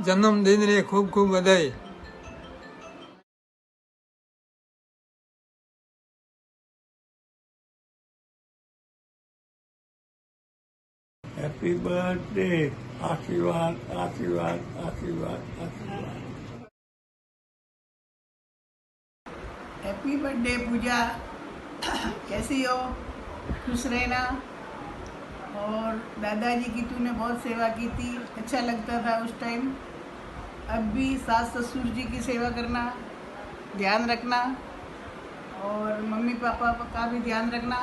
જન્મદિનની ખૂબ ખૂબ બધાઈ. Happy birthday. आशीर्वाद आशीर्वाद आशीर्वाद आशीर्वाद. हैप्पी बर्थडे पूजा. कैसी हो? खुश रहना. और दादाजी की तूने बहुत सेवा की थी, अच्छा लगता था उस टाइम. अब भी सास ससुर जी की सेवा करना, ध्यान रखना. और मम्मी पापा का भी ध्यान रखना.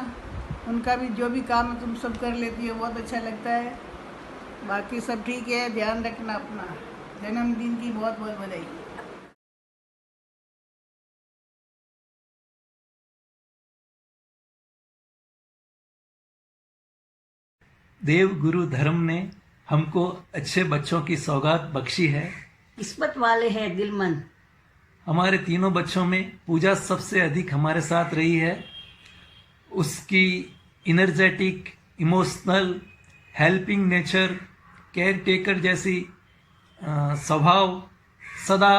उनका भी जो भी काम है तुम सब कर लेती हो, बहुत अच्छा लगता है. बाकी सब ठीक है, ध्यान रखना अपना. जन्मदिन की बहुत बहुत बधाई. देव गुरु धर्म ने हमको अच्छे बच्चों की सौगात बख्शी है. किस्मत वाले हैं दिलमन. हमारे तीनों बच्चों में पूजा सबसे अधिक हमारे साथ रही है. उसकी energetic, emotional, helping nature, care taker जैसी स्वभाव सदा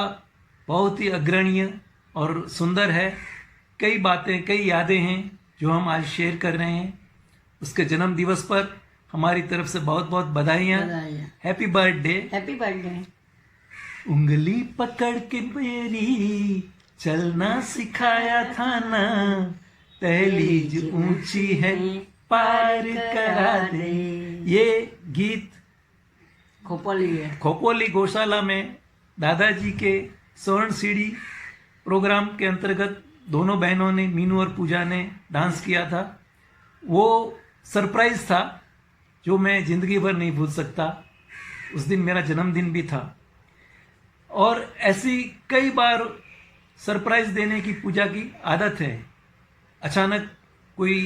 बहुत ही अग्रणीय और सुंदर है. कई बातें, कई यादें हैं जो हम आज शेयर कर रहे हैं. उसके जन्म दिवस पर हमारी तरफ से बहुत बहुत बधाइयाँ. Happy birthday. Happy birthday. उंगली पकड़ के मेरी चलना सिखाया था ना, दहलीज ऊंची है पार करा दे. ये गीत खोपोली गौशाला में दादाजी के स्वर्ण सीढ़ी प्रोग्राम के अंतर्गत दोनों बहनों ने, मीनू और पूजा ने डांस किया था. वो सरप्राइज था जो मैं जिंदगी भर नहीं भूल सकता. उस दिन मेरा जन्मदिन भी था. और ऐसी कई बार सरप्राइज देने की पूजा की आदत है. अचानक कोई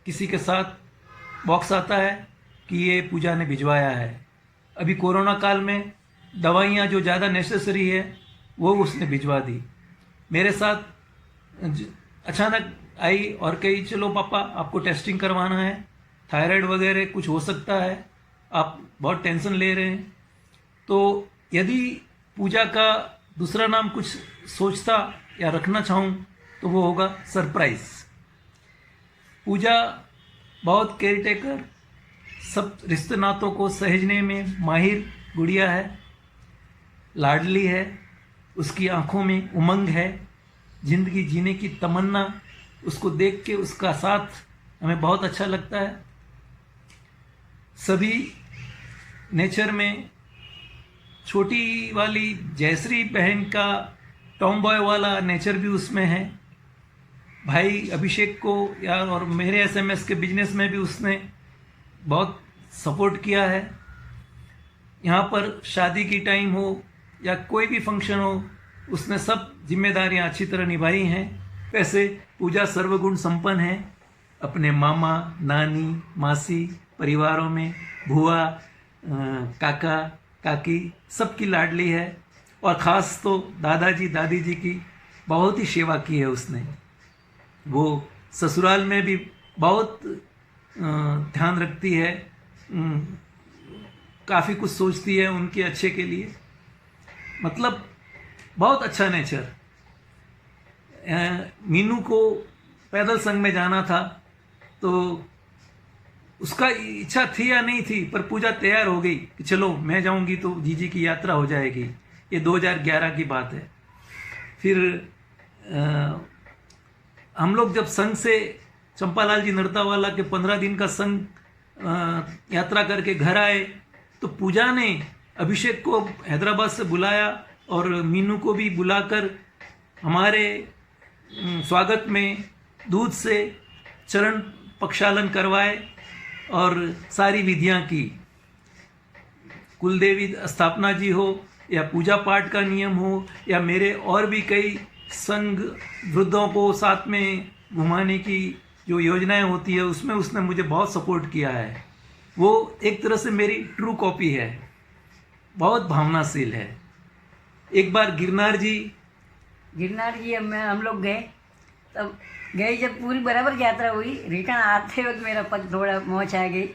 किसी के साथ बॉक्स आता है कि ये पूजा ने भिजवाया है. अभी कोरोना काल में दवाइयाँ जो ज़्यादा नेसेसरी है वो उसने भिजवा दी. मेरे साथ अचानक आई और कही चलो पापा आपको टेस्टिंग करवाना है, थायराइड वगैरह कुछ हो सकता है, आप बहुत टेंशन ले रहे हैं. तो यदि पूजा का दूसरा नाम कुछ सोचता या रखना चाहूँ तो वो होगा सरप्राइज. पूजा बहुत केयर टेकर, सब रिश्ते नातों को सहेजने में माहिर गुड़िया है. लाडली है, उसकी आंखों में उमंग है, जिंदगी जीने की तमन्ना. उसको देख के उसका साथ हमें बहुत अच्छा लगता है. सभी नेचर में छोटी वाली जयश्री बहन का टॉम बॉय वाला नेचर भी उसमें है. भाई अभिषेक को यार और मेरे एसएमएस के बिजनेस में भी उसने बहुत सपोर्ट किया है. यहाँ पर शादी की टाइम हो या कोई भी फंक्शन हो, उसने सब जिम्मेदारियाँ अच्छी तरह निभाई हैं. वैसे पूजा सर्वगुण संपन्न है. अपने मामा, नानी, मासी, परिवारों में बुआ, काका, काकी सबकी लाडली है. और ख़ास तो दादाजी दादी जी की बहुत ही सेवा की है उसने. वो ससुराल में भी बहुत ध्यान रखती है, काफ़ी कुछ सोचती है उनके अच्छे के लिए. मतलब बहुत अच्छा नेचर. मीनू को पैदल संग में जाना था तो उसका इच्छा थी या नहीं थी, पर पूजा तैयार हो गई कि चलो मैं जाऊंगी तो जीजी की यात्रा हो जाएगी. ये 2011 की बात है. फिर हम लोग जब संघ से चंपालाल जी नरतावाला के 15 दिन का संघ यात्रा करके घर आए तो पूजा ने अभिषेक को हैदराबाद से बुलाया और मीनू को भी बुलाकर हमारे स्वागत में दूध से चरण प्रक्षालन करवाए और सारी विधियां की. कुलदेवी स्थापना जी हो या पूजा पाठ का नियम हो या मेरे और भी कई संघ वृद्धों को साथ में घुमाने की जो योजनाएं होती है उसमें उसने मुझे बहुत सपोर्ट किया है. वो एक तरह से मेरी ट्रू कॉपी है. बहुत भावनाशील है. एक बार गिरनार जी हम लोग गए. तब गए जब पूरी बराबर यात्रा हुई, रिटर्न आते वक्त मेरा पग थोड़ा मोच आ गई.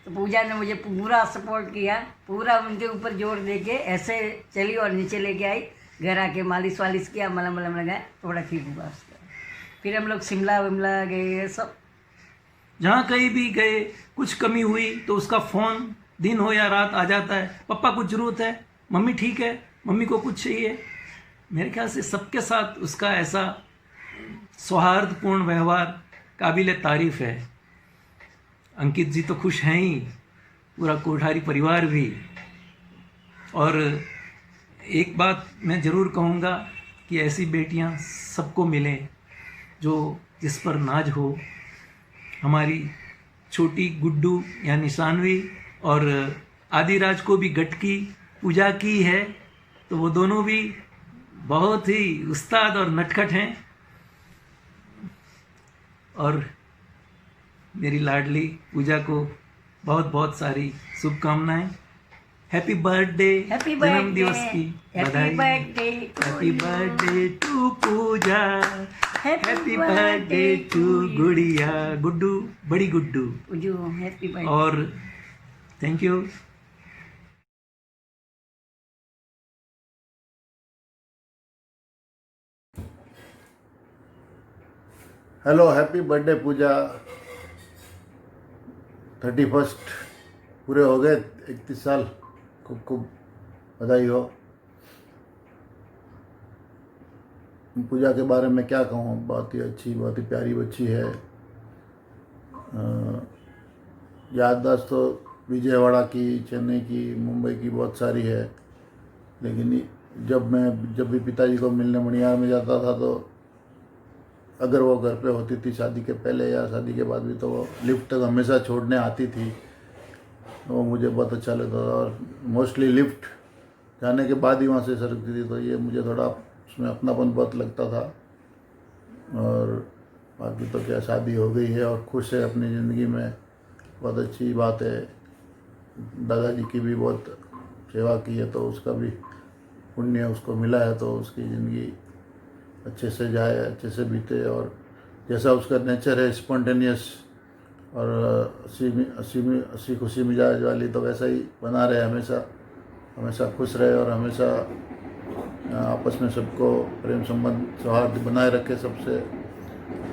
तो पूजा ने मुझे पूरा सपोर्ट किया, पूरा उनके ऊपर जोर दे के ऐसे चली और नीचे लेके आई। घर आके मालिश वालिश किया, मलम मलम लगाया, थोड़ा ठीक हुआ उसका। फिर हम लोग शिमला विमला गए, सब जहाँ कहीं भी गए, कुछ कमी हुई तो उसका फ़ोन दिन हो या रात आ जाता है, पप्पा कुछ ज़रूरत है, मम्मी ठीक है, मम्मी को कुछ चाहिए। मेरे ख्याल से सबके साथ उसका ऐसा सौहार्दपूर्ण व्यवहार काबिल तारीफ़ है। अंकित जी तो खुश हैं ही, पूरा कोठारी परिवार भी। और एक बात मैं ज़रूर कहूँगा कि ऐसी बेटियाँ सबको मिलें जो जिस पर नाज हो। हमारी छोटी गुड्डू यानी सानवी और आदिराज को भी गटकी पूजा की है, तो वो दोनों भी बहुत ही उस्ताद और नटखट हैं। और मेरी लाडली पूजा को बहुत बहुत सारी शुभकामनाएं। हैप्पी बर्थडे, हैप्पी जन्म दिवस की हैप्पी बधाई। Birthday, happy birthday to Pooja, happy birthday to Gudiya, Guddu, बड़ी गुड्डू। जो हैप्पी बर्थडे। और thank you. Hello, happy birthday Pooja. 31 पूरे हो गए, 31 साल। खूब खूब बधाई हो। पूजा के बारे में क्या कहूँ, बहुत ही अच्छी, बहुत ही प्यारी बच्ची है। याददाश्त तो विजयवाड़ा की, चेन्नई की, मुंबई की बहुत सारी है, लेकिन जब भी पिताजी को मिलने मणियार में जाता था तो अगर वो घर पे होती थी शादी के पहले या शादी के बाद भी, तो वो लिफ्ट तक हमेशा छोड़ने आती थी। तो वो मुझे बहुत अच्छा लगता था और मोस्टली लिफ्ट जाने के बाद ही वहाँ से सरकती थी, तो ये मुझे थोड़ा उसमें अपनापन बहुत लगता था। और बाकी तो क्या, शादी हो गई है और खुश है अपनी ज़िंदगी में, बहुत अच्छी बात है। दादाजी की भी बहुत सेवा की है, तो उसका भी पुण्य उसको मिला है, तो उसकी ज़िंदगी अच्छे से जाए, अच्छे से बीते। और जैसा उसका नेचर है, स्पॉन्टेनियस और हंसी खुशी मिजाज वाली, तो वैसा ही बना रहे, हमेशा खुश रहे और हमेशा आपस में सबको प्रेम संबंध सौहार्द बनाए रखे सबसे,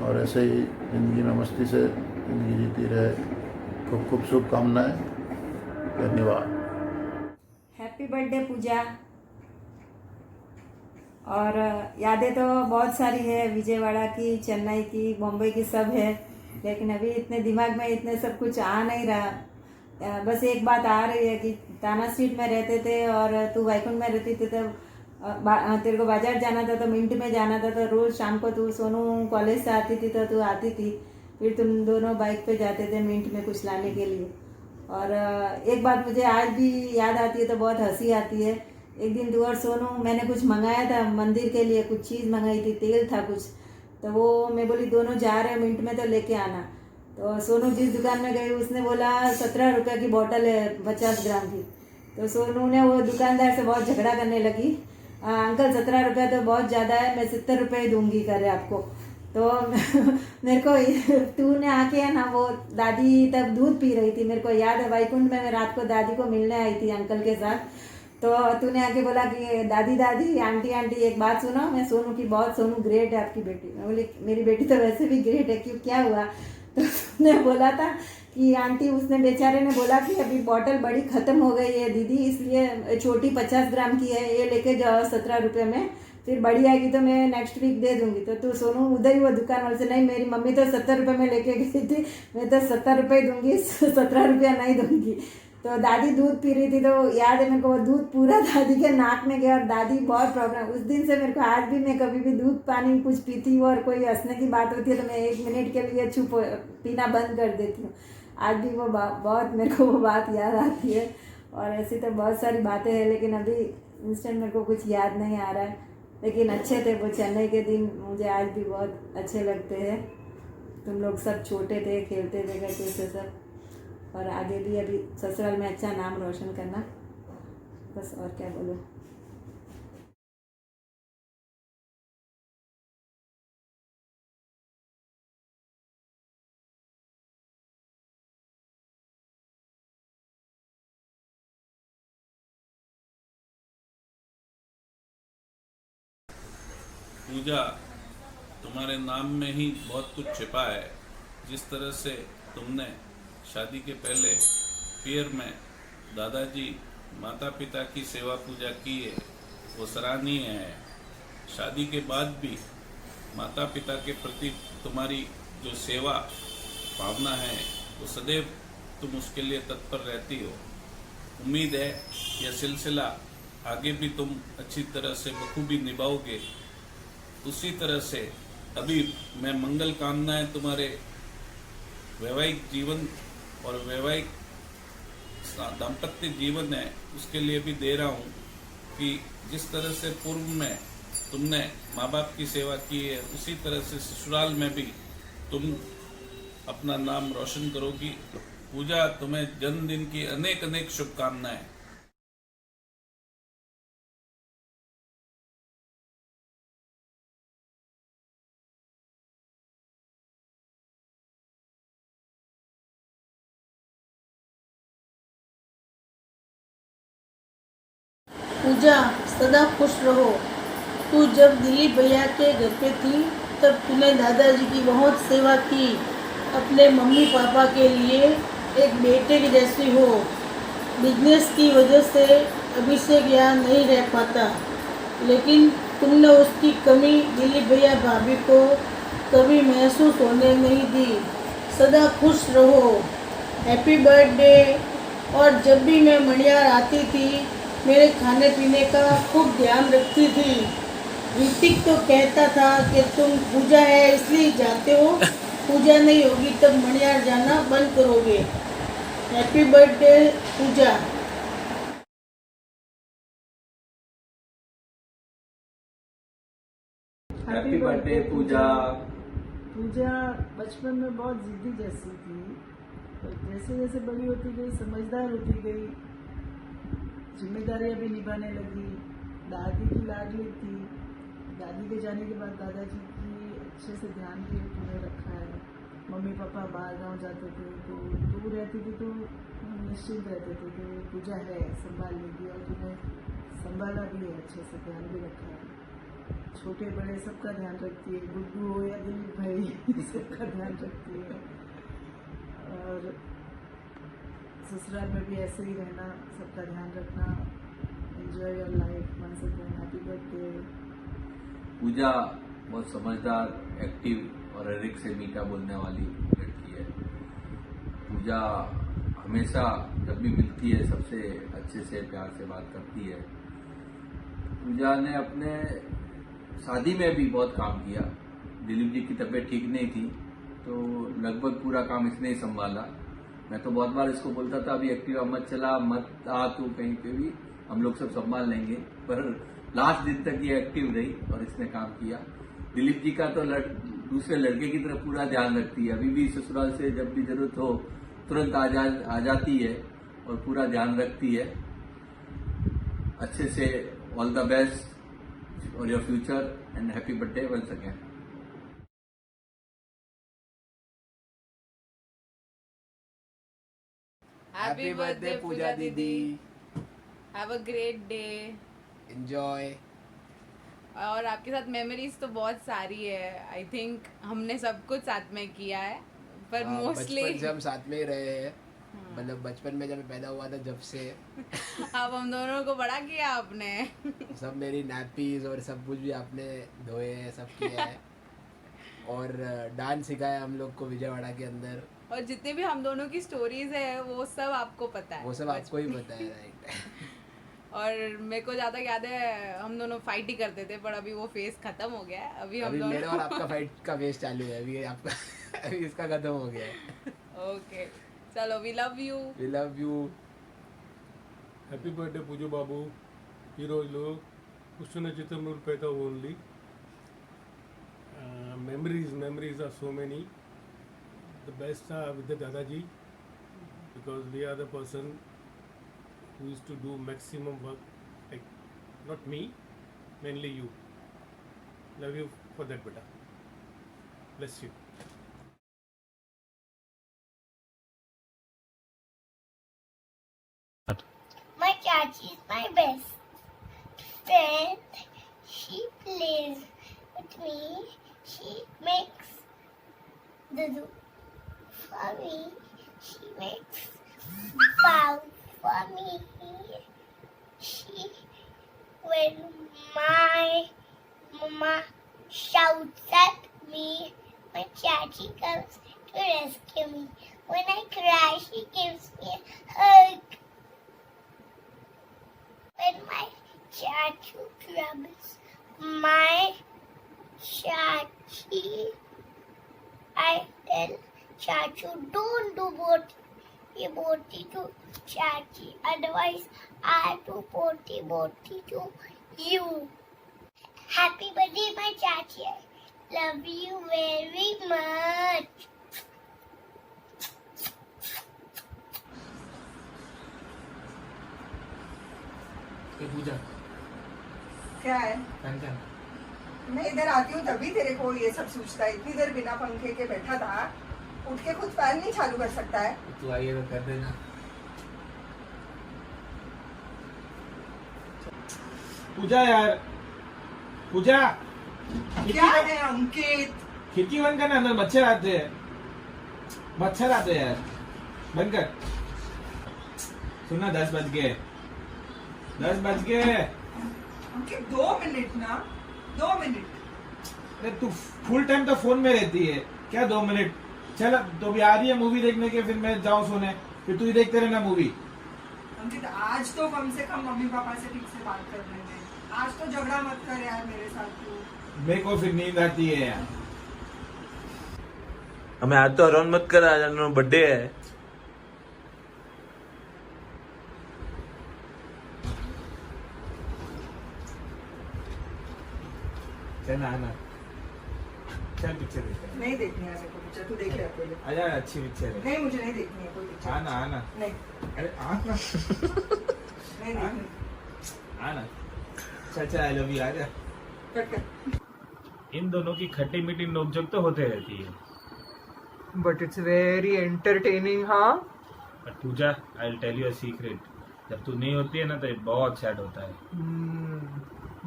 और ऐसे ही ज़िंदगी में मस्ती से ज़िंदगी जीती रहे। खूब खूब शुभकामनाएं। धन्यवाद। हैप्पी बर्थडे पूजा। और यादें तो बहुत सारी है, विजयवाड़ा की, चेन्नई की, बॉम्बे की, सब है, लेकिन अभी इतने दिमाग में इतने सब कुछ आ नहीं रहा। बस एक बात आ रही है कि ताना स्ट्रीट में रहते थे और तू वाईकुंठ में रहती थी, तो तेरे को बाजार जाना था तो मिंट में जाना था, तो रोज़ शाम को तू, सोनू कॉलेज से आती थी तो तू आती थी, फिर तुम दोनों बाइक पे जाते थे मिंट में कुछ लाने के लिए। और एक बात मुझे आज भी याद आती है, तो बहुत हंसी आती है। एक दिन तू और सोनू, मैंने कुछ मंगाया था मंदिर के लिए, कुछ चीज़ मंगाई थी, तेल था कुछ, तो वो मैं बोली दोनों जा रहे हैं मिंट में, तो लेके आना। तो सोनू जिस दुकान में गई उसने बोला 17 रुपये की बोतल है 50 ग्राम की। तो सोनू ने वो दुकानदार से बहुत झगड़ा करने लगी, अंकल 17 रुपये तो बहुत ज़्यादा है, मैं 70 रुपये ही दूंगी करे आपको। तो मेरे को तूने आके है ना, वो दादी तब दूध पी रही थी, मेरे को याद है वाईकुंठ में मैं रात को दादी को मिलने आई थी अंकल के साथ, तो तूने आके बोला कि दादी दादी, आंटी आंटी, एक बात सुनो, मैं सोनू की बहुत, सोनू ग्रेट है आपकी बेटी। मैं बोली मेरी बेटी तो वैसे भी ग्रेट है, क्यों, क्या हुआ? तो उसने बोला था कि आंटी, उसने बेचारे ने बोला कि अभी बॉटल बड़ी ख़त्म हो गई है दीदी, इसलिए छोटी 50 ग्राम की है, ये लेके जाओ 17 रुपये में, फिर बड़ी आएगी तो मैं नेक्स्ट वीक दे दूंगी। तो सोनू उधर ही वो दुकान वाले से, नहीं मेरी मम्मी तो 70 रुपये में लेके गई थी, मैं तो 70 रुपये दूंगी, 17 रुपया नहीं दूंगी। तो दादी दूध पी रही थी, तो याद है मेरे को वो दूध पूरा दादी के नाक में गया और दादी बहुत प्रॉब्लम। उस दिन से मेरे को आज भी, मैं कभी भी दूध पानी कुछ पीती हूँ और कोई हंसने की बात होती है तो मैं 1 मिनट के लिए चुप पीना बंद कर देती हूँ। आज भी वो बहुत मेरे को वो बात याद आती है। और ऐसी तो बहुत सारी बातें हैं, लेकिन अभी इंस्टेंट मेरे को कुछ याद नहीं आ रहा है, लेकिन अच्छे थे वो चेन्नई के दिन, मुझे आज भी बहुत अच्छे लगते हैं। तुम लोग सब छोटे थे, खेलते थे, करते थे सब, और आगे भी अभी ससुराल में अच्छा नाम रोशन करना, बस और क्या बोलूँ। पूजा, तुम्हारे नाम में ही बहुत कुछ छिपा है। जिस तरह से तुमने शादी के पहले पियर में दादाजी माता पिता की सेवा पूजा की है, वो सराहनीय है। शादी के बाद भी माता पिता के प्रति तुम्हारी जो सेवा भावना है, वो सदैव तुम उसके लिए तत्पर रहती हो। उम्मीद है यह सिलसिला आगे भी तुम अच्छी तरह से बखूबी निभाओगे। उसी तरह से अभी मैं मंगल कामनाएं तुम्हारे वैवाहिक जीवन और वैवाहिक दाम्पत्य जीवन है उसके लिए भी दे रहा हूँ कि जिस तरह से पूर्व में तुमने माँ बाप की सेवा की है, उसी तरह से ससुराल में भी तुम अपना नाम रोशन करोगी। पूजा, तुम्हें जन्मदिन की अनेक अनेक शुभकामनाएं। पूजा, सदा खुश रहो। तू जब दिलीप भैया के घर पे थी तब तूने दादाजी की बहुत सेवा की। अपने मम्मी पापा के लिए एक बेटे की जैसी हो। बिजनेस की वजह से अभिषेक यहाँ नहीं रह पाता, लेकिन तुमने उसकी कमी दिलीप भैया भाभी को कभी महसूस होने नहीं दी। सदा खुश रहो। Happy birthday. और जब भी मैं मणियार आती थी मेरे खाने पीने का खूब ध्यान रखती थी। ऋतिक तो कहता था कि तुम पूजा है इसलिए जाते हो, पूजा नहीं होगी तब मणियार जाना बंद करोगे। हैप्पी बर्थडे पूजा। हैप्पी बर्थडे पूजा। पूजा बचपन में बहुत जिद्दी जैसी थी, तो जैसे जैसे बड़ी होती गई समझदार होती गई, जिम्मेदारियां भी निभाने लगी। दादी की लाडली थी। दादी के जाने के बाद दादाजी की अच्छे से ध्यान भी उन्हें रखा है। मम्मी पापा बाहर गांव जाते थे तो दूर रहती थी तो निश्चिंत रहते थे कि पूजा है संभाल लेगी, और उन्हें संभाला भी है, अच्छे से ध्यान भी रखा है। छोटे बड़े सबका ध्यान रखती है, गुड्डू हो या दिलीप भाई सबका ध्यान रखती है। और ससुराल में भी ऐसे ही रहना, सबका ध्यान रखना। Enjoy your life. Once again happy birthday. Pooja बहुत समझदार, एक्टिव और हर एक से मीठा बोलने वाली लड़की है। पूजा हमेशा जब भी मिलती है सबसे अच्छे से प्यार से बात करती है। पूजा ने अपने शादी में भी बहुत काम किया। दिलीप जी की तबीयत ठीक नहीं थी तो लगभग पूरा काम इसने ही संभाला। मैं तो बहुत बार इसको बोलता था अभी एक्टिवा मत चला, मत आ तू कहीं पे भी, हम लोग सब संभाल लेंगे, पर लास्ट दिन तक ये एक्टिव रही और इसने काम किया। दिलीप जी का तो दूसरे लड़के की तरफ पूरा ध्यान रखती है। अभी भी ससुराल से जब भी जरूरत हो तुरंत आ जाती है और पूरा ध्यान रखती है। अच्छे से all the best for your future and happy birthday once again. Happy birthday Pooja दीदी। Have a great day. Enjoy. और आपके साथ मेमोरीज तो बहुत सारी है। आई थिंक हमने सब कुछ साथ में किया है, पर मोस्टली बचपन से हम साथ में ही रहे हैं। मतलब बचपन में जब मैं पैदा हुआ था जब से अब हम दोनों को बड़ा किया आपने। सब मेरी नैपीज और सब कुछ भी आपने धोए हैं, सब किया है। और डांस सिखाया हम लोग को विजयवाड़ा के अंदर। और जितने भी हम दोनों की स्टोरीज है वो सब आपको पता है। वो सब आपको ही पता है, राइट। और मेरे को ज्यादा याद है हम दोनों फाइट ही करते थे, पर अभी वो फेज खत्म हो गया है। अभी हम दोनों मेरा और आपका फाइट का फेज चालू है। अभी आपका अभी इसका खत्म हो गया है। ओके चलो, we love you. We love you. Happy birthday Pooja బాబు. ఈరోజు కూర్చున్న చిత్రంలో పెడతా only memories are so many. The best are with the Dadaji, because we are the person who used to do maximum work, like not me, mainly you. Love you for that, beta. Bless you. My Chachi is my best friend. She plays with me. She makes the do for me. She makes bow for me. She, when my mama shouts at me, my chachi comes to rescue me. When I cry, she gives me a hug. When my chachu troubles my chachi, I tell chachu, don't do boti to chachi. Otherwise, I do boti to you. Happy birthday, my chachi. I love you very much. पूजा क्या है? Fan क्या? मैं इधर आती हूँ तभी तेरे को ये सब सूझता है। इतनी देर बिना पंखे के बैठा था, उठ के खुद फैन नहीं चालू कर सकता है? तू आइए तो कर देना। पूजा यार, पूजा क्या है अंकित? खिड़की बंद करना, अंदर मच्छर आते हैं, मच्छर आते हैं यार, बंद कर। सुना 10 बज गए, 10 बज गए। अंकित 2 मिनट ना, 2 मिनट। अरे तू फुल टाइम तो फोन में रहती है, क्या 2 मिनट? चल तो भी आ रही है मूवी देखने के, फिर मैं जाऊँ सोने, फिर तू ही देखते रहना मूवी। अंकित आज तो कम से कम मम्मी पापा से ठीक से बात कर रहे हैं। आज तो झगड़ा मत कर यार मेरे साथ तू। मेरे को फिर नींद आती है यार। हमें आज तो अराउंड मत कर, आज बर्थडे है। चल आना, चल पिक्चर देखते हैं। नहीं देखनी है मेरे को पिक्चर, तू देख ले अकेले। आजा, अच्छी पिक्चर है। नहीं मुझे नहीं देखनी है कोई पिक्चर। आना आना। नहीं। अरे आना। नहीं देखनी। आना। चल आई लव यू, आजा। कट कर। इन दोनों की खट्टी मीठी नोकझोंक तो होते रहती है। But it's very entertaining. हाँ but Pooja, I will tell you a secret, जब तू नहीं होती है ना तो ये बहुत सैड होता है।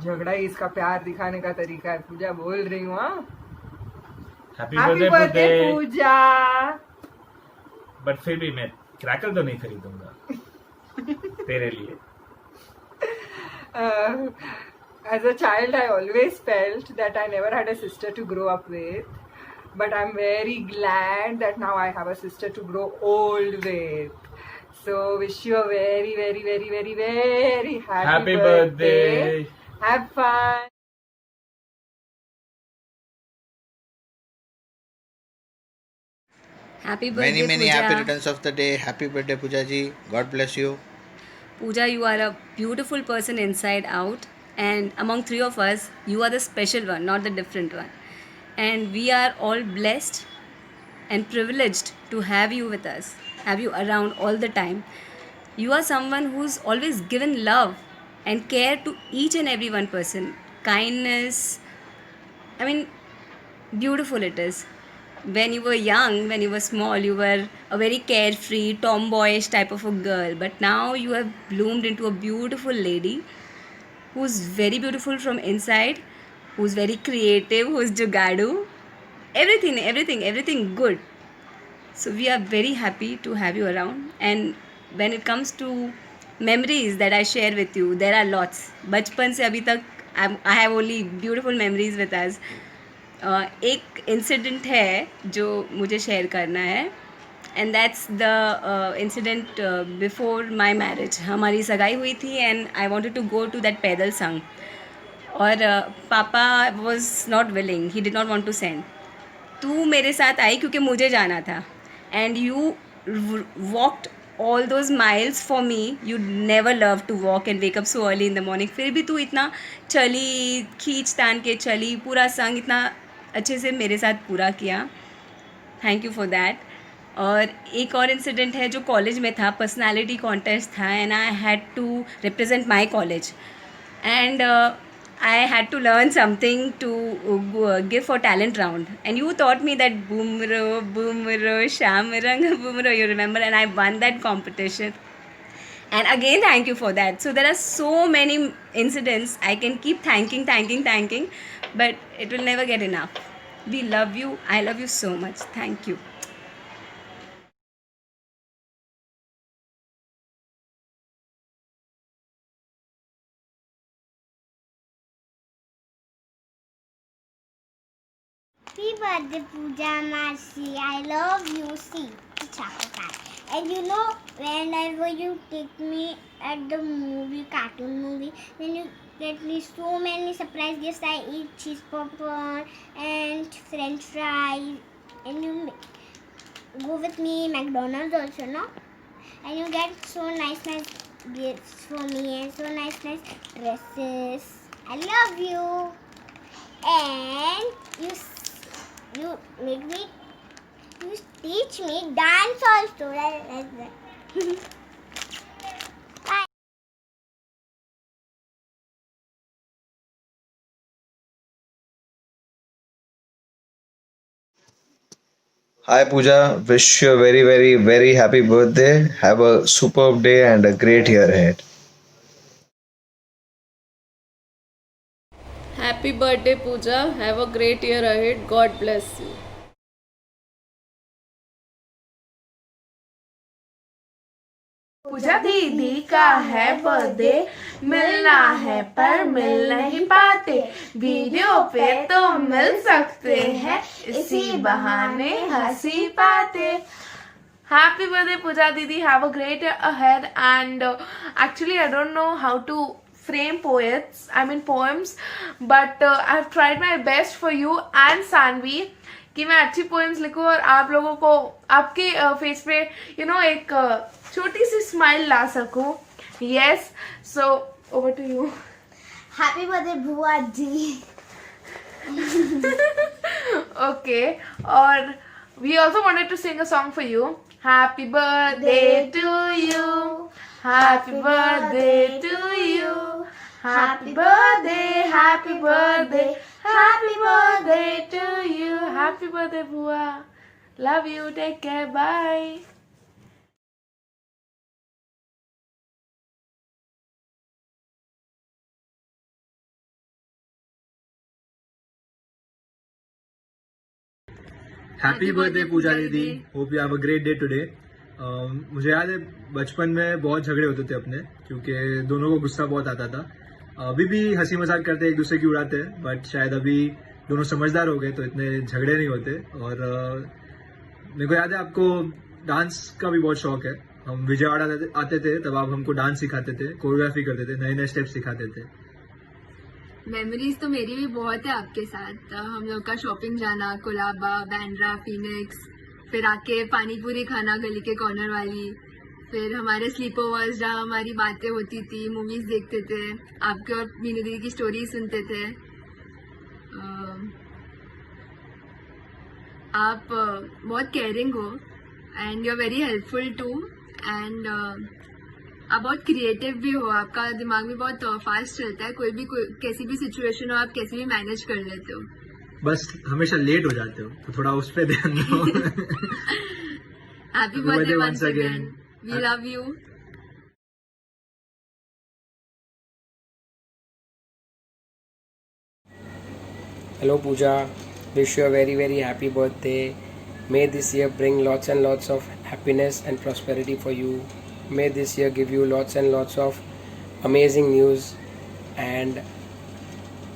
झगड़ा ही इसका प्यार दिखाने का तरीका है। पूजा बोल रही हूँ। हाँ happy birthday birthday Pooja. But फिर भी मैं क्रैकर तो नहीं खरीदूंगा तेरे लिए। As a child, I always felt that I never had a sister to grow up with. But I'm very glad that now I have a sister to grow old with. So wish you a very, very, very, very, very happy birthday. Have fun. Happy birthday, many Pooja. happy returns of the day. Happy birthday, Pooja ji. God bless you. Pooja, you are a beautiful person inside out, and among 3 of us, you are the special one, not the different one. And we are all blessed and privileged to have you with us, have you around all the time. You are someone who's always given love and care to each and every one person. Kindness, I mean, beautiful it is. When you were young, when you were small, you were a very carefree, tomboyish type of a girl. But now you have bloomed into a beautiful lady who's very beautiful from inside, who's very creative, who's jugadu. Everything good. So we are very happy to have you around. And when it comes to memories that I share with you, there are lots. बचपन से अभी तक I have only beautiful memories with us. एक incident है जो मुझे share करना है, and that's the incident before my marriage. हमारी सगाई हुई थी and I wanted to go to that पैदल संग, और पापा was not willing, he did not want to send. तू मेरे साथ आई क्योंकि मुझे जाना था, and you walked all those miles for me. You never loved to walk and wake up so early in the morning. फिर भी तू इतना चली, खींच तान के चली, पूरा संग इतना अच्छे से मेरे साथ पूरा किया. Thank you for that. और एक और इंसिडेंट है जो कॉलेज में था, पर्सनालिटी कॉन्टेस्ट था, and I had to represent my college, and I had to learn something to give for talent round, and you taught me that boomero, shamrang, boomero, you remember, and I won that competition. And again, thank you for that. So there are so many incidents. I can keep thanking, but it will never get enough. We love you. I love you so much. Thank you. Happy birthday, Pooja Masi. I love you. See, chocolate. And you know, whenever you take me at the movie, cartoon movie, then you get me so many surprise gifts. I eat cheese popcorn and French fries, and you go with me McDonald's also, no? And you get so nice gifts for me and so nice dresses. I love you. And you make me, you teach me dance also. Like that. Bye. Hi Pooja, wish you a very, very, very happy birthday. Have a superb day and a great year ahead. Happy birthday, Pooja. Have a great year ahead. God bless you. पूजा दीदी का है birthday, मिलना है पर मिल नहीं पाते, video पे तो मिल सकते हैं, इसी बहाने हंसी पाते. Happy birthday, Pooja Didi. Have a great year ahead. And actually, I don't know how to frame poems, but I've tried my best for you and Sanvi कि मैं अच्छी पोएम्स लिखूं और आप लोगों को आपके फेस पे एक छोटी सी स्माइल ला सकूं. Yes, so over to you. Happy birthday, बुआ जी. Okay, और we also wanted to sing a song for you. Happy birthday to you. Happy birthday to you. Happy birthday, happy birthday, happy birthday to you. Happy birthday, Bua. Love you. Take care. Bye. Happy birthday Pooja दीदी. Hope you have a great day today. मुझे याद है बचपन में बहुत झगड़े होते थे अपने, क्योंकि दोनों को गुस्सा बहुत आता था. अभी भी हंसी मजाक करते एक दूसरे की उड़ाते हैं, बट शायद अभी दोनों समझदार हो गए तो इतने झगड़े नहीं होते. और मेरे को याद है आपको डांस का भी बहुत शौक है. हम विजयवाड़ा आते थे तब आप हमको डांस सिखाते थे, कोरियोग्राफी करते थे, नए नए स्टेप्स सिखाते थे. मेमोरीज तो मेरी भी बहुत है आपके साथ. हम लोग का शॉपिंग जाना, कोलाबा, बैंड्रा, फिनिक्स, फिर आके पानी पूरी खाना गली के कॉर्नर वाली, फिर हमारे स्लीप ओवर्स जहाँ हमारी बातें होती थी, मूवीज देखते थे, आपके और मीनू दीदी की स्टोरी सुनते थे. आप बहुत केयरिंग हो and you are very helpful too. एंड आप बहुत क्रिएटिव भी हो. आपका दिमाग भी बहुत फास्ट चलता है. कोई कैसी भी सिचुएशन हो आप कैसे भी मैनेज कर लेते हो. बस हमेशा लेट हो जाते हो तो थोड़ा उस पर ध्यान दो. Happy birthday once again. We love you. Hello Pooja, wish you a very very happy birthday. May this year bring lots and lots of happiness and prosperity for you. May this year give you lots and lots of amazing news and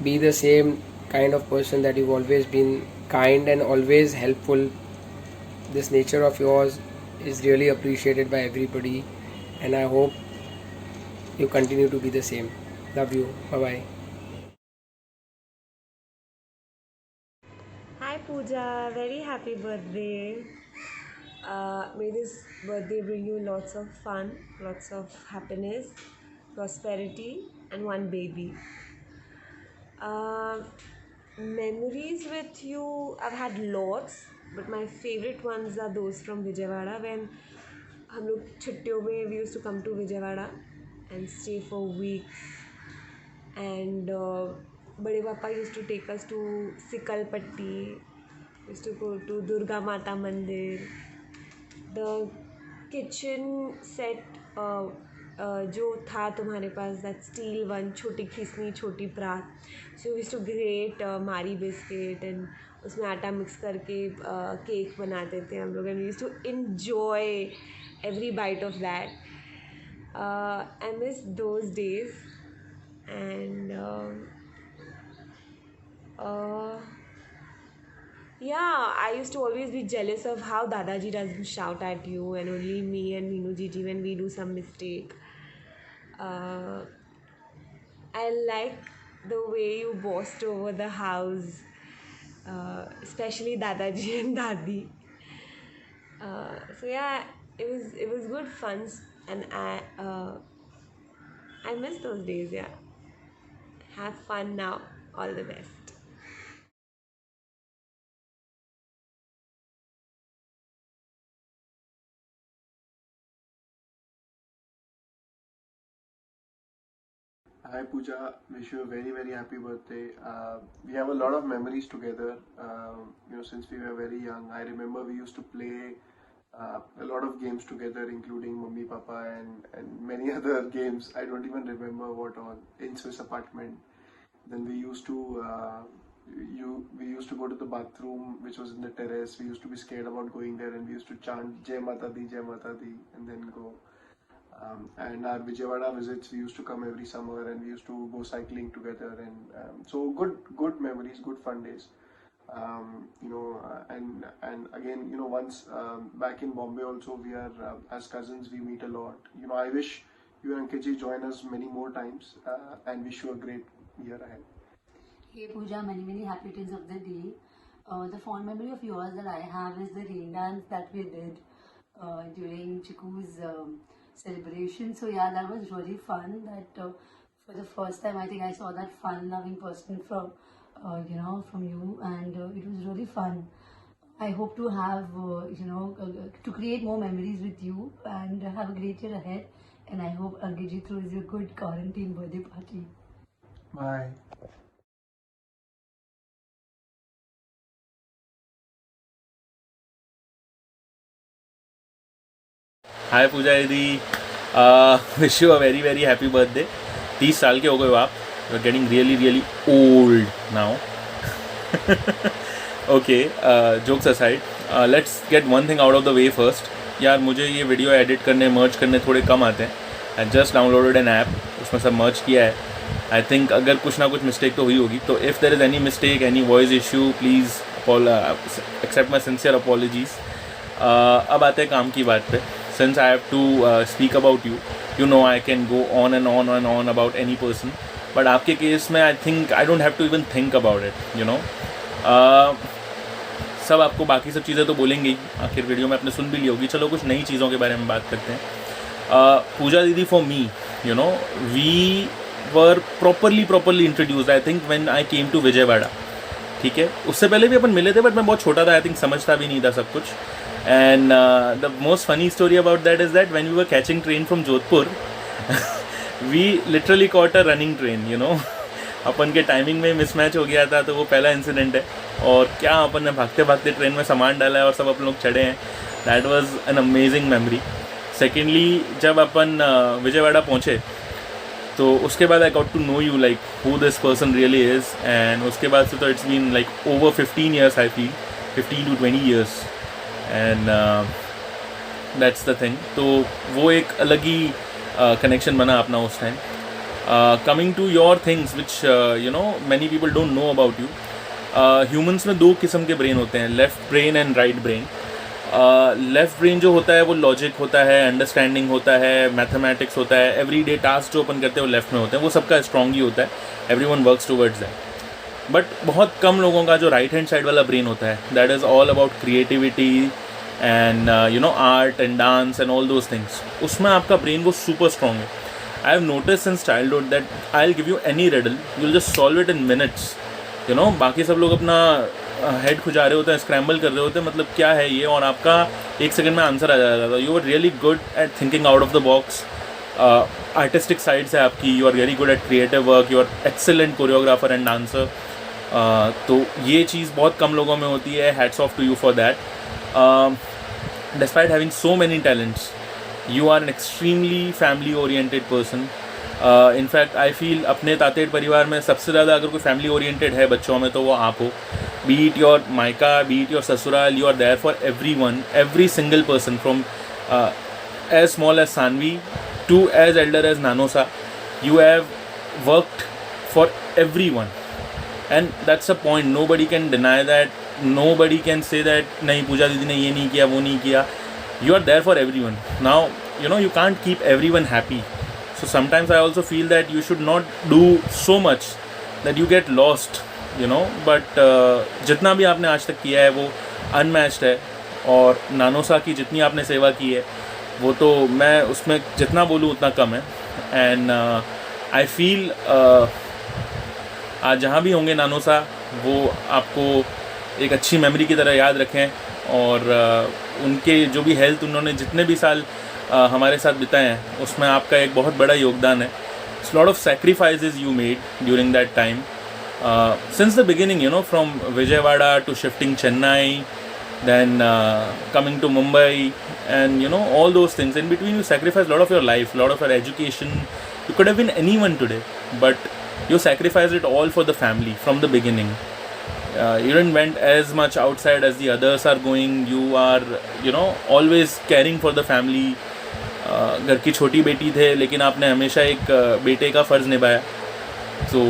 be the same kind of person that you've always been, kind and always helpful. This nature of yours is really appreciated by everybody and I hope you continue to be the same. Love you. Bye bye. Hi Pooja, very happy birthday. May this birthday bring you lots of fun, lots of happiness, prosperity and one baby. Memories with you, I've had lots, but my favorite ones are those from Vijayawada when हम लोग छुट्टियों में we used to come to Vijayawada and stay for weeks. And बड़े पापा used to take us to Sikalpatti, used to go to Durga Mata Mandir. The kitchen set जो था तुम्हारे पास that steel one, छोटी खीसनी छोटी परात, so we used to grate Marie biscuit and उसमें आटा मिक्स करके केक बनाते थे हम लोग, and we used to enjoy every bite of that. I miss those days. And yeah, I used to always be jealous of how Dadaji doesn't shout at you and only me and Meenu Gigi when we do some mistake. I like the way you bossed over the house, especially Dadaji and Dadi. So yeah, it was good fun, and I miss those days. Yeah, have fun now. All the best. Hi Pooja, wish you a very very happy birthday. We have a lot of memories together. Since we were very young, I remember we used to play a lot of games together, including Mummy Papa and many other games. I don't even remember what all, in Swiss apartment. Then we used to go to the bathroom, which was in the terrace. We used to be scared about going there, and we used to chant Jai Mata Di, and then go. And our Vijayawada visits, we used to come every summer, and we used to go cycling together, and so good memories, good fun days. And again, once back in Bombay also, we are as cousins, we meet a lot. I wish you and Ankit ji join us many more times, and wish you a great year ahead. Hey Pooja, many happy returns of the day. The fond memory of yours that I have is the rain dance that we did during Chiku's celebration. So yeah, that was really fun. That for the first time, I think I saw that fun-loving person from you, and it was really fun. I hope to have to create more memories with you and have a great year ahead. And I hope Ankit throws you a good quarantine birthday party. Bye. Hi Pooja दीदी, wish you a very very happy birthday. 30 साल के हो गए हो आप. You are getting really old now. Okay, jokes aside, let's get one thing out of the way first. यार मुझे ये वीडियो एडिट करने, मर्ज करने थोड़े कम आते हैं. I just downloaded an app, उसमें सब मर्ज किया है. आई थिंक अगर कुछ ना कुछ मिस्टेक तो हुई होगी. तो if there is any mistake, any voice issue, please accept my sincere apologies. अब आते हैं काम की बात पे. Since I have to speak about you, I can go on and on about any person. But आपके केस में I think I don't have to even think about it, सब आपको बाकी सब चीज़ें तो बोलेंगे ही, आखिर वीडियो में आपने सुन भी ली होगी. चलो कुछ नई चीज़ों के बारे में बात करते हैं. पूजा दीदी for me, we were properly introduced I think when I came to Vijayawada. ठीक है, उससे पहले भी अपन मिले थे, बट मैं बहुत छोटा था. आई थिंक समझता भी नहीं था सब कुछ. And the most funny story about that is that when we were catching train from Jodhpur, we literally caught a running train, अपन के टाइमिंग में मिसमैच हो गया था, तो वो पहला इंसिडेंट है. और क्या अपन ने भागते भागते ट्रेन में सामान डाला है और सब अपन लोग चढ़े हैं. That was an amazing memory. Secondly, जब अपन विजयवाड़ा पहुँचे तो उसके बाद I got to know you like who this person really is. And उसके बाद से तो it's been like over 15 years I feel, 15 to 20 years. And that's the thing. तो वो एक अलग ही कनेक्शन बना अपना उस time. Coming to your things which many people don't know about you. Humans में 2 किस्म के ब्रेन होते हैं, left brain and right brain. Left brain जो होता है वो लॉजिक होता है, अंडरस्टैंडिंग होता है, मैथमेटिक्स होता है. एवरीडे टास्क जो अपन करते हैं वो लेफ़्ट में होते हैं. वो सबका स्ट्रॉन्ग ही होता है. Everyone works towards that. But बहुत कम लोगों का जो राइट हैंड साइड वाला ब्रेन होता है, that is all about creativity and art and dance and all those things. उसमें आपका ब्रेन वो सुपर स्ट्रॉन्ग है. I have notice since childhood that I will give you any riddle, you will just solve it in minutes. बाकी सब लोग अपना head खुजा रहे होते हैं, स्क्रैम्बल कर रहे होते हैं, मतलब क्या है ये, और आपका 1 सेकंड में आंसर आ जाता था. You are really good at thinking out of the box. Artistic sides है आपकी. You are very good at creative work. You are excellent choreographer and dancer. तो ये चीज़ बहुत कम लोगों में होती है. Hats off to you for that. Despite having so many talents, you are an extremely family oriented person. In fact I feel अपने तातेड़ परिवार में सबसे ज़्यादा अगर कोई फैमिली ओरिएंटेड है बच्चों में तो वो आप हो. बी इट योर मायका, बी इट योर ससुराल, you are there for everyone, every single person, from as small as Sanvi to as elder as Nanosa. You have worked for everyone, and that's a point. Nobody can deny that. Nobody can say that नहीं पूजा दीदी ने ये नहीं किया, वो नहीं किया. You are there for everyone. Now you know you can't keep everyone happy. So sometimes I also feel that you should not do so much that you get lost. You know, but जितना भी आपने आज तक किया है वो unmatched है. और नानोसा की जितनी आपने सेवा की है वो तो मैं उसमें जितना बोलूँ उतना कम है. एंड आई फील आज जहाँ भी होंगे नानोसा वो आपको एक अच्छी मेमोरी की तरह याद रखें. और उनके जो भी हेल्थ, उन्होंने जितने भी साल हमारे साथ बिताए हैं उसमें आपका एक बहुत बड़ा योगदान है. It's lot of sacrifices you made during that time since the beginning, you know, from Vijayawada to shifting Chennai, then coming to Mumbai, and you know all those things in between. You sacrificed a lot of your life, a lot of your education. You could have been anyone today, but you sacrificed it all for the family from the beginning. You didn't went as much outside as the others are going. You are, you know, always caring for the family. घर की छोटी बेटी थे लेकिन आपने हमेशा एक बेटे का फ़र्ज़ निभाया, तो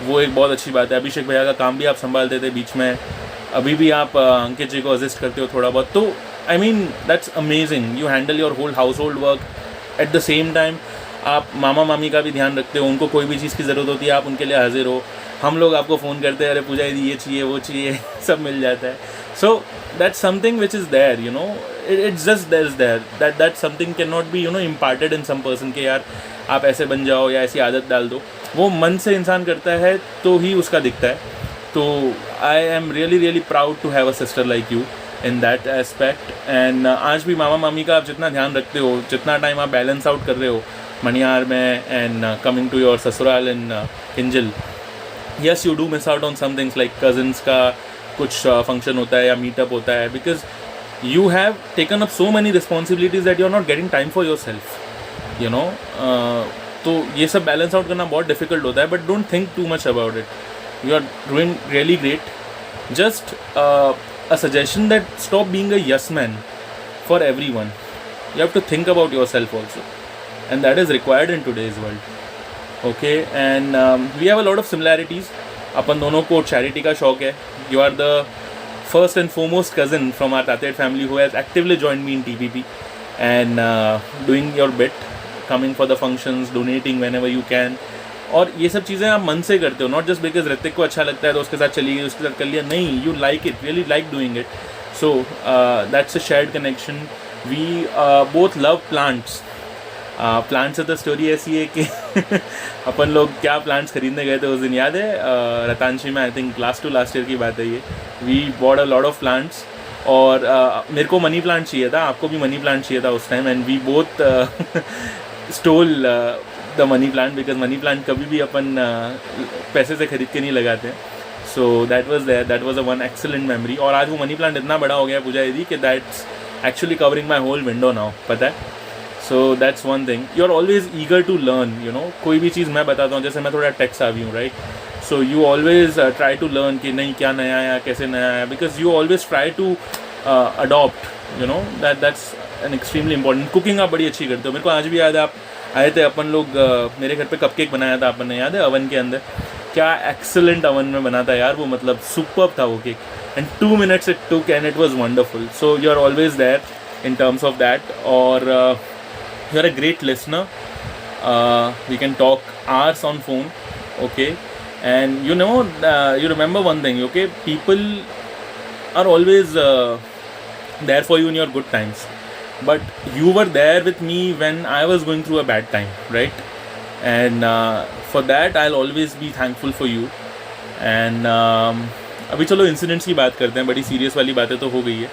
वो एक बहुत अच्छी बात है. अभिषेक भैया का काम भी आप संभालते थे बीच में, अभी भी आप अंकित जी को असिस्ट करते हो थोड़ा बहुत. तो I mean that's amazing. You handle your whole household work at the same time. आप मामा मामी का भी ध्यान रखते हो, उनको कोई भी चीज़ की ज़रूरत होती है आप उनके लिए हाजिर हो. हम लोग आपको फ़ोन करते हैं, अरे पूजा ये चाहिए वो चाहिए, सब मिल जाता है. So that's something which is there, you know, it's just there that something cannot be, you know, imparted in some person के यार आप ऐसे बन जाओ या ऐसी आदत डाल दो. वो मन से इंसान करता है तो ही उसका दिखता है. तो I am really proud to have a sister like you in that aspect. And आज भी मामा मामी का आप जितना ध्यान रखते हो, जितना टाइम आप बैलेंस आउट कर रहे हो मनियार में एंड कमिंग टू योर ससुराल in Kinjal, yes you do miss out on some things like cousins का कुछ फंक्शन होता है या मीटअप होता है, because you have taken up so many responsibilities that you are not getting time for yourself, you know. तो ये सब बैलेंस आउट करना बहुत डिफिकल्ट होता है, but don't think too much about it. You are doing really great. Just a suggestion that stop being a yes man for everyone. You have to think about yourself also, and that is required in today's world. Okay, and we have a lot of similarities. अपन दोनों को charity का शौक है. You are the first and foremost cousin from our Tated family who has actively joined me in TPP and doing your bit, coming for the functions, donating whenever you can. और ये सब चीज़ें आप मन से करते हो, नॉट जस्ट बिकॉज ऋतिक को अच्छा लगता है तो उसके साथ चली गई, उसके साथ कर लिया. नहीं, you like it, really like doing it. So that's a shared connection. We both love plants. Plant से तो स्टोरी ऐसी है कि अपन लोग क्या प्लांट्स खरीदने गए थे उस दिन, याद है? रतांशी में, आई थिंक लास्ट ईयर की बात है ये. We bought a lot of plants और मेरे को मनी प्लांट चाहिए था, आपको भी मनी प्लांट चाहिए था उस time, and we both stole the money plant, because money plant कभी भी अपन पैसे से खरीद के नहीं लगाते. So that was a one excellent memory. और आज वो मनी प्लांट इतना बड़ा हो गया पूजा दीदी कि that's actually covering my whole window now, पता है. So that's one thing. You are always eager to learn, you know. कोई भी चीज़ मैं बताता हूँ, जैसे मैं थोड़ा टेक्स आ भी हूँ, right. So you always try to learn कि नहीं क्या नया आया, कैसे नया आया, because you always try to adapt, you know. That's an extremely important. Cooking आप बड़ी अच्छी करते हो. मेरे को आज भी याद है, आप आए थे, अपन लोग मेरे घर पे कपकेक बनाया था अपन ने, याद है? अवन के अंदर. क्या एक्सेलेंट अवन में बना था यार वो, मतलब सुपर्ब था वो cake. And 2 minutes it took and it was wonderful. So you are always there in terms of that. Or you are a great listener. We can talk hours on phone, okay? And you know, you remember one thing, okay? People are always there for you in your good times. But you were there with me when I was going through a bad time, right? And for that I'll always be thankful for you. And अभी चलो incidents की बात करते हैं, बड़ी serious वाली बातें तो हो गई है.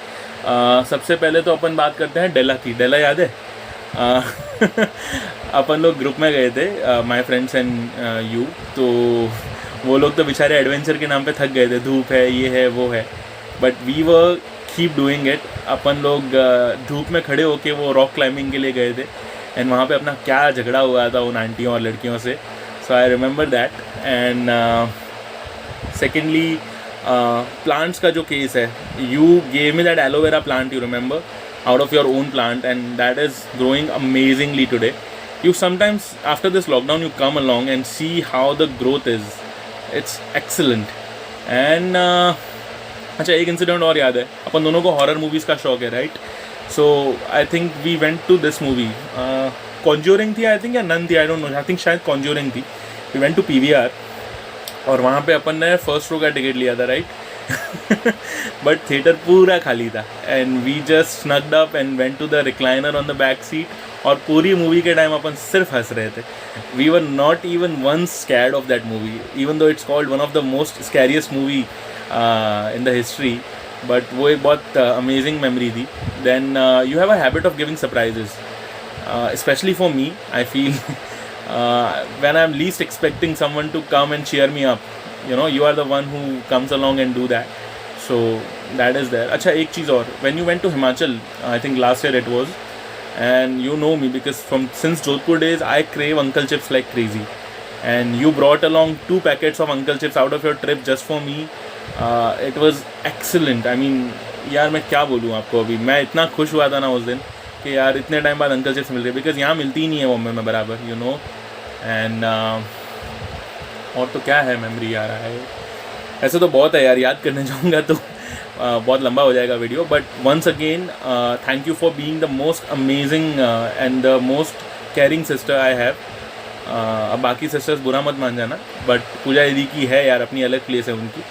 सबसे पहले तो अपन बात करते हैं डेला की. डेला याद है? अपन लोग ग्रुप में गए थे, माय फ्रेंड्स एंड यू. तो वो लोग तो बेचारे एडवेंचर के नाम पे थक गए थे, धूप है, ये है, वो है, but we were keep doing it. अपन लोग धूप में खड़े होके वो रॉक क्लाइंबिंग के लिए गए थे एंड वहाँ पे अपना क्या झगड़ा हुआ था उन आंटियों और लड़कियों से. So I remember that. And secondly plants का जो केस है, you gave me that aloe vera plant, you remember, out of your own plant, and that is growing amazingly today. You sometimes after this lockdown you come along and see how the growth is. It's excellent. And अच्छा एक incident और याद है, अपन दोनों को horror movies का शौक है, right? So I think we went to this movie, Conjuring थी आई थिंक या नन थी, I don't know, I think शायद कॉन्ज्यूरिंग थी. वी वेंट टू PVR और वहाँ पे अपन ने फर्स्ट रो का टिकट लिया था, राइट? बट थिएटर पूरा खाली था and we just snuggled up and went to the recliner on the back seat. और पूरी मूवी के टाइम अपन सिर्फ हंस रहे थे. We were not even once scared of that movie, even though it's called one of the most scariest movie in the history. But वो एक बहुत अमेजिंग मेमोरी थी. Then you have a habit of giving surprises, specially for me. I feel when I am least expecting someone to come and cheer me up, you know, you are the one who comes along and do that. So that is there. अच्छा एक चीज़ और, when you went to Himachal, I think last year it was, and you know me because since Jodhpur days I crave uncle chips like crazy, and you brought along 2 packets of uncle chips out of your trip just for me. It was excellent. I mean यार मैं क्या बोलूँ आपको, अभी मैं इतना खुश हुआ था ना उस दिन कि यार इतने टाइम बाद अंकल चिप्स मिल रहे, बिकॉज यहाँ मिलती ही नहीं है बॉम्बे में बराबर, you know. And और तो क्या है मेमोरी आ रहा है, ऐसे तो बहुत है यार, याद करने जाऊँगा तो बहुत लंबा हो जाएगा video. But once again thank you for being the most amazing and the most caring sister I have. अब बाकी सिस्टर्स बुरा मत मान जाना, बट पूजा दीदी की है यार अपनी अलग प्लेस है उनकी.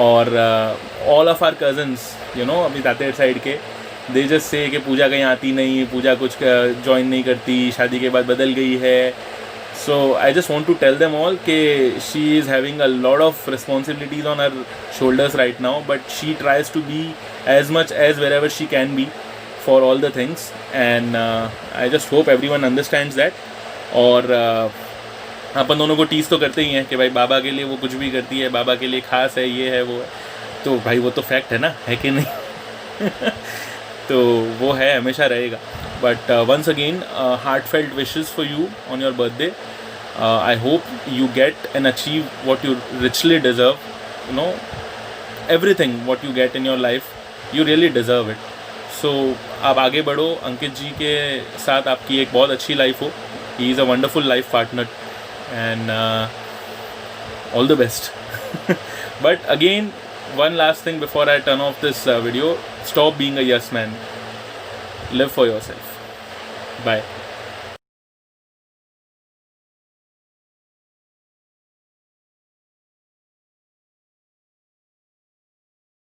और all of our cousins, you know, अभी दातेर साइड के, दे जस्ट से कि पूजा कहीं आती नहीं, पूजा कुछ ज्वाइन नहीं करती, शादी के बाद बदल गई है. So I just want to tell them all that she is having a lot of responsibilities on her shoulders right now, but she tries to be as much as wherever she can be for all the things, and I just hope everyone understands that. और अपन दोनों को tees तो करते ही हैं कि भाई बाबा के लिए वो कुछ भी करती है, बाबा के लिए खास है, ये है वो है, तो भाई वो तो फैक्ट है ना, है कि नहीं? तो वो है, हमेशा रहेगा. But once again, heartfelt wishes for you on your birthday. I hope you get and achieve what you richly deserve. You know, everything what you get in your life, you really deserve it. So आप आगे बढ़ो, अंकित जी के साथ आपकी एक बहुत अच्छी life हो. He is a wonderful life partner, and all the best. But again, one last thing before I turn off this video: stop being a yes man. Live for yourself. Bye.